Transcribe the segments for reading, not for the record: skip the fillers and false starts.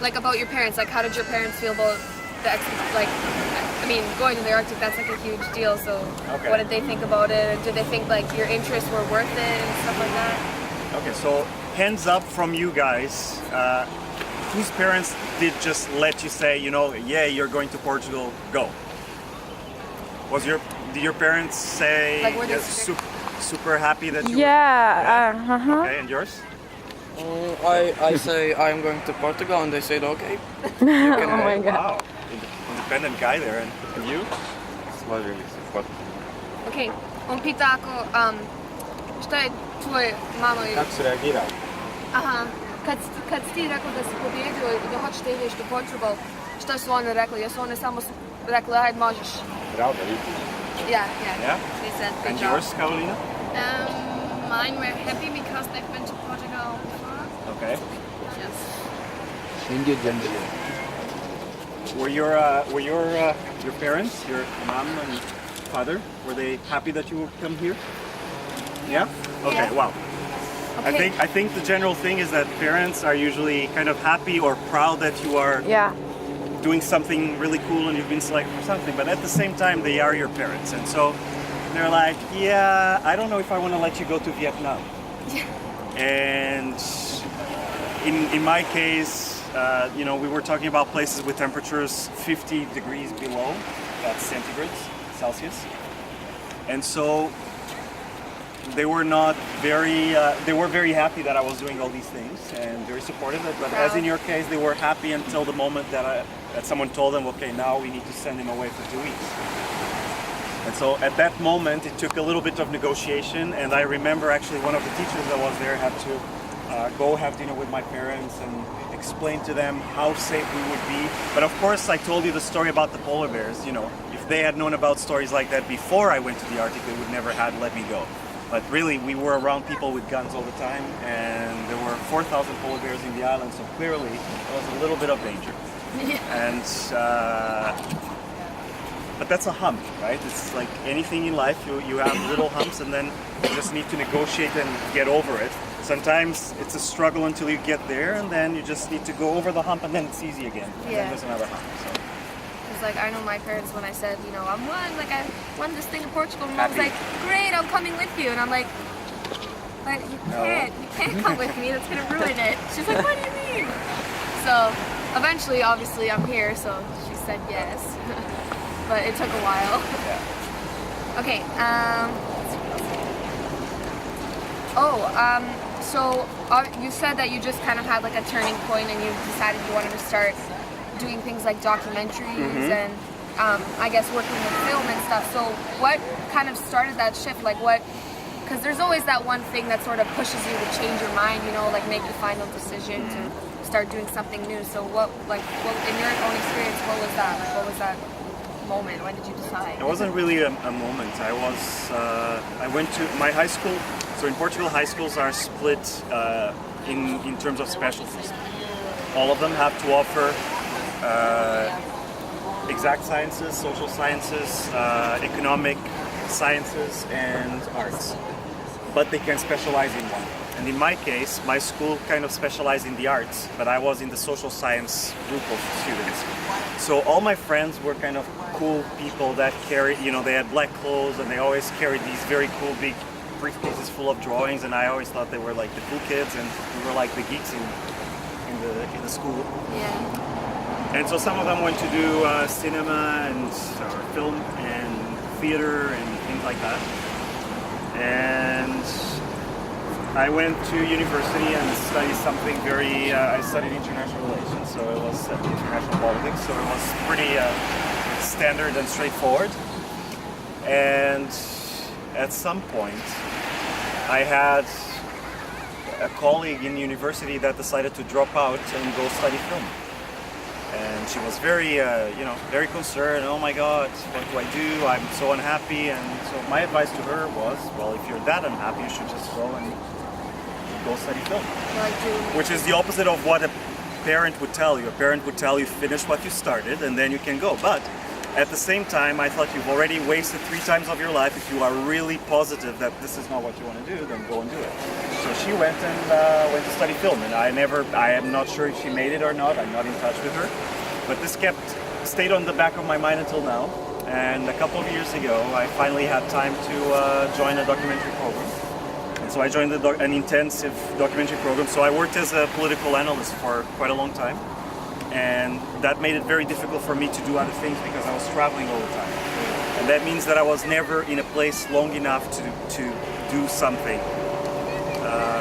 like about your parents. Like, how did your parents feel about the like? I mean, going to the Arctic, that's like a huge deal. So, Okay. what did they think about it? Did they think like your interests were worth it and stuff like that? Okay, so hands up from you guys. Whose parents did just let you say, you know, yeah, you're going to Portugal, go? Did your parents say Like, were they super happy that you Yeah. Okay, and yours? I say I'm going to Portugal, and they said okay. Oh my god. Wow, independent guy there. And you? Сложили се фото. Okay. On pita ako, šta je tvoj mama i... Kako su reagirali? Aha. Kad si ti rekao da si pobjedio i da hoćeš da ideš u Portugal, šta su one rekli? Jesu one samo rekli, ajde možeš? Bravo da vidite. Yeah. Yeah? They said, good And job. yours, Carolina? Mine were happy because they've been to Portugal before. Okay. Yes. Were your parents, your mom and father, were they happy that you would come here? Yeah. Okay. Yeah. Wow. Okay. I think the general thing is that parents are usually kind of happy or proud that you are Yeah. doing something really cool and you've been selected for something, but at the same time they are your parents, and so they're like, yeah, I don't know if I want to let you go to Vietnam. And in my case, you know, we were talking about places with temperatures 50 degrees below, that's centigrade, Celsius, and so they were not very, they were very happy that I was doing all these things and very supportive. But as in your case, they were happy until the moment that someone told them, okay, now we need to send him away for 2 weeks. And so at that moment, it took a little bit of negotiation. And I remember actually one of the teachers that was there had to go have dinner with my parents and explain to them how safe we would be. But of course, I told you the story about the polar bears. You know, if they had known about stories like that before I went to the Arctic, they would never have let me go. But really, we were around people with guns all the time, and there were 4,000 polar bears in the island, so clearly there was a little bit of danger. And but that's a hump, right? It's like anything in life, you have little humps, and then you just need to negotiate and get over it. Sometimes it's a struggle until you get there, and then you just need to go over the hump, and then it's easy again. And Yeah. then there's another hump. So. Because like I know my parents when I said, you know, I won this thing in Portugal, and Mom was Happy. like, great, I'm coming with you, and I'm like, but you can't come with me. That's gonna ruin it. She's like, what do you mean? So eventually, obviously, I'm here, so she said yes, but it took a while. Yeah. Okay. So you said that you just kind of had like a turning point, and you decided you wanted to start doing things like documentaries and I guess working with film and stuff. So what kind of started that shift? Like what? Because there's always that one thing that sort of pushes you to change your mind, you know, like make the final decision to start doing something new. So what in your own experience, what was that? Like, what was that moment? When did you decide? It wasn't really a moment. I went to my high school. So in Portugal, high schools are split in terms of specialties. All of them have to offer exact sciences, social sciences, economic sciences, and arts. But they can specialize in one. And in my case, my school kind of specialized in the arts, but I was in the social science group of students. So all my friends were kind of cool people that carried, you know, they had black clothes and they always carried these very cool big briefcases full of drawings, and I always thought they were like the cool kids, and we were like the geeks in the school. Yeah. And so some of them went to do cinema and film and theater and things like that. And I went to university and studied something very, I studied international relations, so it was international politics, so it was pretty standard and straightforward. And at some point, I had a colleague in university that decided to drop out and go study film. And she was very, very concerned. Oh my God, what do I do? I'm so unhappy. And so my advice to her was, well, if you're that unhappy, you should just go study film. Which is the opposite of what a parent would tell you. A parent would tell you, finish what you started and then you can go. But at the same time, I thought you've already wasted 3 times of your life. If you are really positive that this is not what you want to do, then go and do it. So she went and to study film, and I am not sure if she made it or not. I'm not in touch with her, but this stayed on the back of my mind until now. And a couple of years ago, I finally had time to join a documentary program. And so I joined an intensive documentary program. So I worked as a political analyst for quite a long time. And that made it very difficult for me to do other things because I was traveling all the time. And that means that I was never in a place long enough to do something.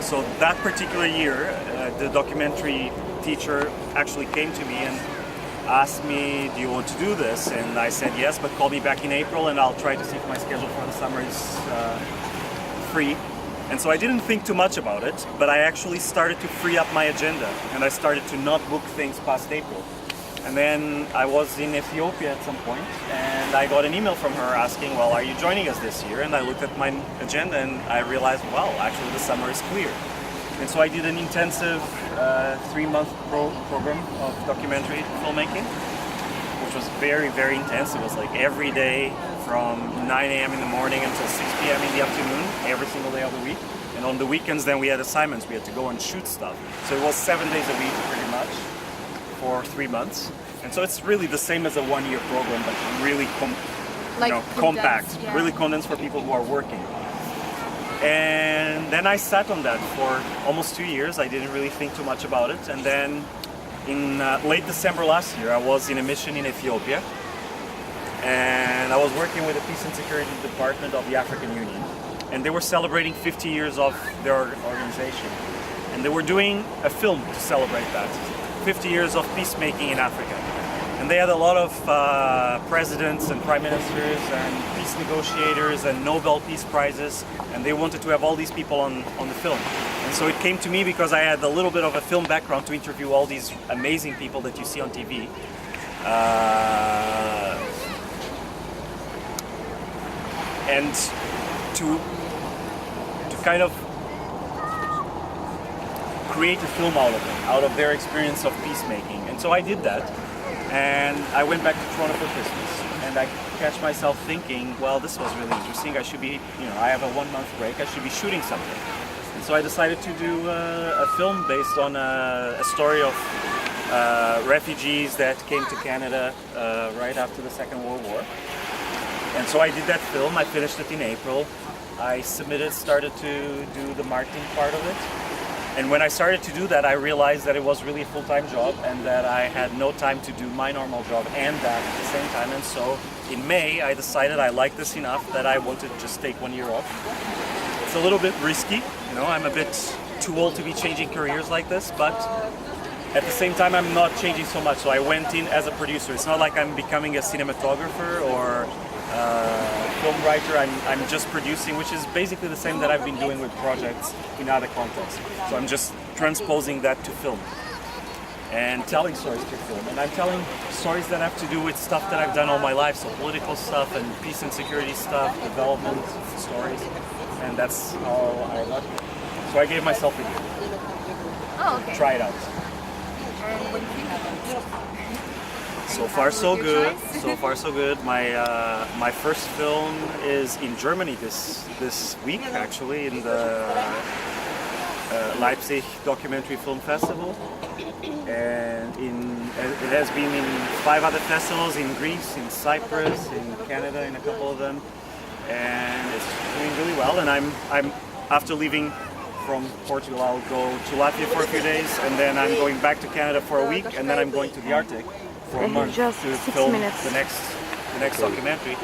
So that particular year, the documentary teacher actually came to me and asked me, do you want to do this? And I said yes, but call me back in April and I'll try to see if my schedule for the summer is free. And so I didn't think too much about it, but I actually started to free up my agenda and I started to not book things past April. And then I was in Ethiopia at some point and I got an email from her asking, well, are you joining us this year? And I looked at my agenda and I realized, well, actually the summer is clear. And so I did an intensive 3-month program of documentary filmmaking, which was very, very intense. It was like every day from 9 a.m. in the morning until 6 p.m. in the afternoon, every single day of the week. And on the weekends, then we had assignments. We had to go and shoot stuff. So it was 7 days a week, pretty much, for 3 months. And so it's really the same as a 1-year program, but really compact, yeah. really condensed for people who are working. And then I sat on that for almost 2 years. I didn't really think too much about it. And then in late December last year, I was in a mission in Ethiopia. And I was working with the Peace and Security Department of the African Union. And they were celebrating 50 years of their organization. And they were doing a film to celebrate that. 50 years of peacemaking in Africa. And they had a lot of presidents and prime ministers and peace negotiators and Nobel Peace Prizes, and they wanted to have all these people on the film. And so it came to me because I had a little bit of a film background to interview all these amazing people that you see on TV. And to kind of create a film out of them, out of their experience of peacemaking. And so I did that. And I went back to Toronto for Christmas, and I catch myself thinking, well, this was really interesting. I should be, I have a 1-month break. I should be shooting something. And so I decided to do a film based on a story of refugees that came to Canada right after the Second World War. And so I did that film. I finished it in April. I started to do the marketing part of it. And when I started to do that, I realized that it was really a full-time job and that I had no time to do my normal job and that at the same time. And so in May, I decided I liked this enough that I wanted to just take 1 year off. It's a little bit risky, I'm a bit too old to be changing careers like this, but at the same time, I'm not changing so much. So I went in as a producer. It's not like I'm becoming a cinematographer or film writer. I'm just producing, which is basically the same that I've been doing with projects in other contexts. So I'm just transposing that to film and telling stories to film. And I'm telling stories that have to do with stuff that I've done all my life. So political stuff and peace and security stuff, development stories. And that's how I got here. So I gave myself a year. Oh, okay. Try it out. And what do you think? So far, so good. So far, so good. My first film is in Germany this week, actually, in the Leipzig Documentary Film Festival, and it has been in 5 other festivals in Greece, in Cyprus, in Canada, in a couple of them, and it's doing really well. And I'm after leaving from Portugal, I'll go to Latvia for a few days, and then I'm going back to Canada for a week, and then I'm going to the Arctic for a month just to 6 film minutes. the next documentary.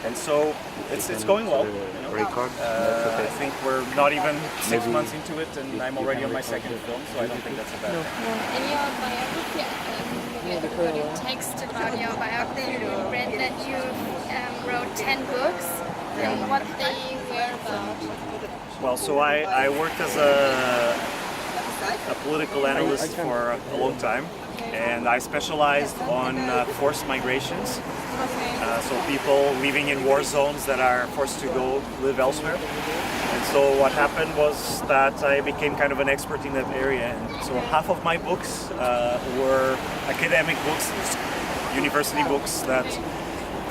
And so it's going well. I think we're not even 6 months into it, and I'm already on my second film, so I don't think that's a bad thing. In your biography, you text about your biography, you read that you wrote 10 books and what they were about. Well, so I worked as a political analyst for a long time, and I specialized on forced migrations. So people living in war zones that are forced to go live elsewhere. And so what happened was that I became kind of an expert in that area. And so half of my books were academic books, university books that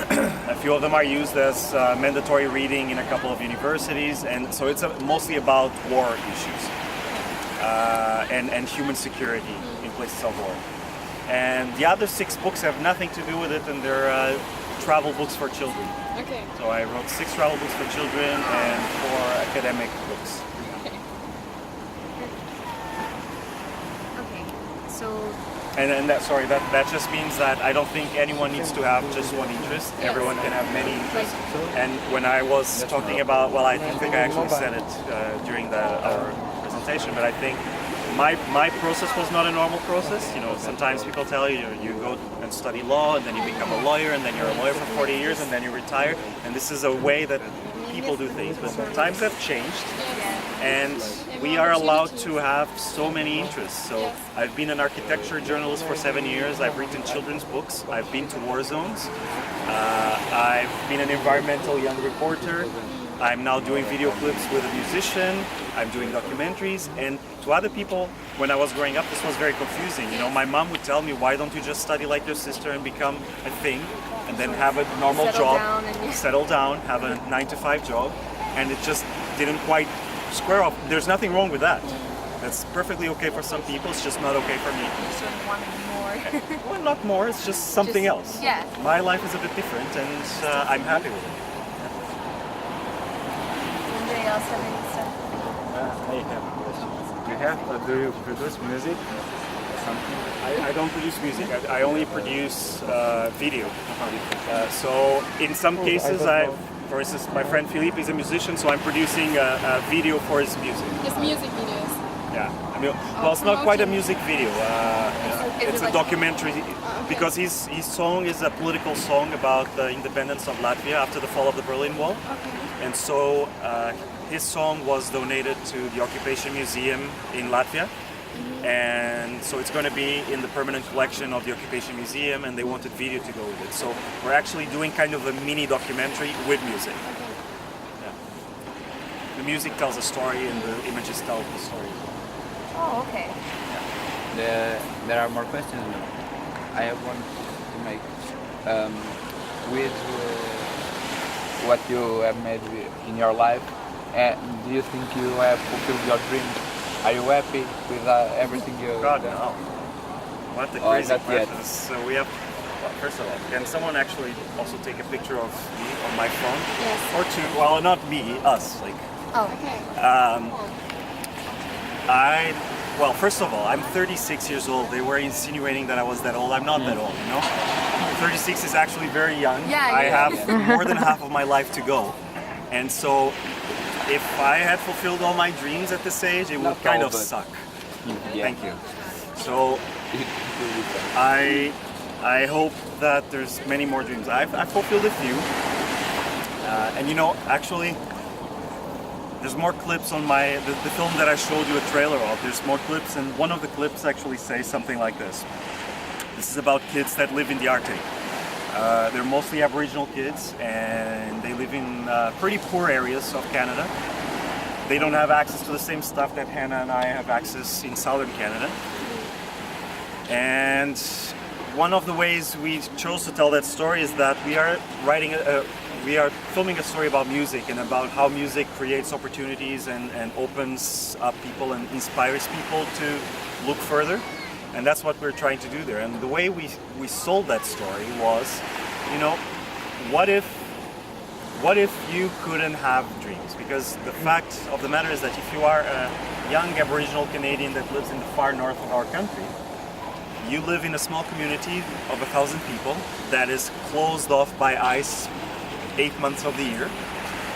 A few of them are used as mandatory reading in a couple of universities, and so it's mostly about war issues and human security in places of war. And the other 6 books have nothing to do with it, and they're travel books for children. Okay. So I wrote 6 travel books for children and 4 academic books. Okay. So And that just means that I don't think anyone needs to have just one interest. Everyone can have many interests. And when I was talking about, well, I think I actually said it during our presentation, but I think my process was not a normal process. You know, sometimes people tell you you go and study law, and then you become a lawyer, and then you're a lawyer for 40 years, and then you retire. And this is a way that people do things. But times have changed, and we are allowed to have so many interests. So I've been an architecture journalist for 7 years. I've written children's books. I've been to war zones. I've been an environmental young reporter. I'm now doing video clips with a musician. I'm doing documentaries. And to other people, when I was growing up, this was very confusing. You know, my mom would tell me, why don't you just study like your sister and become a thing, and then have a normal Settle job, down and- settle down, have a 9-to-5 job. And it just didn't quite square off. There's nothing wrong with that. That's perfectly okay for some people. It's just not okay for me. you shouldn't want to be more. Well, not more. It's just something else. Yeah. My life is a bit different, and I'm happy with it. Anybody else have any stuff? I have a question. Do you produce music or something? I don't produce music. I only produce video. So in some cases, for instance, my friend Philippe is a musician, so I'm producing a video for his music. Just music videos. Yeah. I mean, well, it's not quite a music video. Is It's it a like- documentary because his song is a political song about the independence of Latvia after the fall of the Berlin Wall. And so his song was donated to the Occupation Museum in Latvia. And so it's going to be in the permanent collection of the Occupation Museum, and they wanted video to go with it. So we're actually doing kind of a mini documentary with music. Yeah. The music tells a story, and the images tell the story. Oh, okay. There are more questions. I have one to make. With what you have made in your life, do you think you have fulfilled your dreams? Are you happy with everything you've God, done? no. What the Oh, crazy not yet. questions. So we have, well, first of all, can someone actually also take a picture of me on my phone? Yes. Or two, well, not me, us. Like, Oh, well, first of all, I'm 36 years old. They were insinuating that I was that old. I'm not that old, you know? 36 is actually very young. Yeah, I yeah. have more than half of my life to go. And so, if I had fulfilled all my dreams at this age, it would Not kind all, of but- suck. Yeah. Thank you. So, I hope that there's many more dreams. I've fulfilled a few. And you know, actually, there's more clips on the film that I showed you a trailer of. There's more clips, and one of the clips actually says something like this. This is about kids that live in the Arctic. They're mostly Aboriginal kids, and they live in pretty poor areas of Canada. They don't have access to the same stuff that Hannah and I have access in southern Canada. And one of the ways we chose to tell that story is that we are filming a story about music and about how music creates opportunities and opens up people and inspires people to look further. And that's what we're trying to do there. And the way we sold that story was, you know, what if you couldn't have dreams? Because the fact of the matter is that if you are a young Aboriginal Canadian that lives in the far north of our country, you live in a small community of 1,000 people that is closed off by ice 8 months of the year.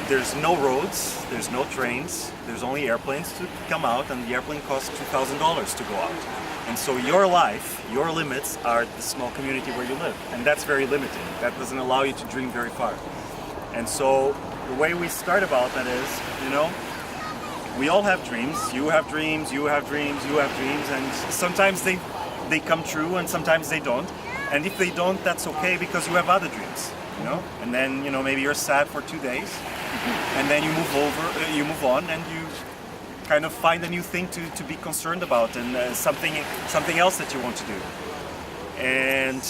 There's no roads, there's no trains, there's only airplanes to come out, and the airplane costs $2,000 to go out. And so your life, your limits are the small community where you live, and that's very limiting. That doesn't allow you to dream very far. And so the way we start about that is, you know, we all have dreams. You have dreams, you have dreams, you have dreams, and sometimes they come true and sometimes they don't. And if they don't, that's okay because you have other dreams, you know? And then, you know, maybe you're sad for 2 days and then you move on and you kind of find a new thing to be concerned about and something else that you want to do. And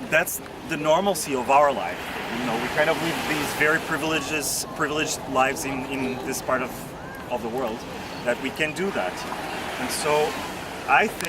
that's the normalcy of our life. You know, we kind of live these very privileged lives in this part of the world, that we can do that. And so I think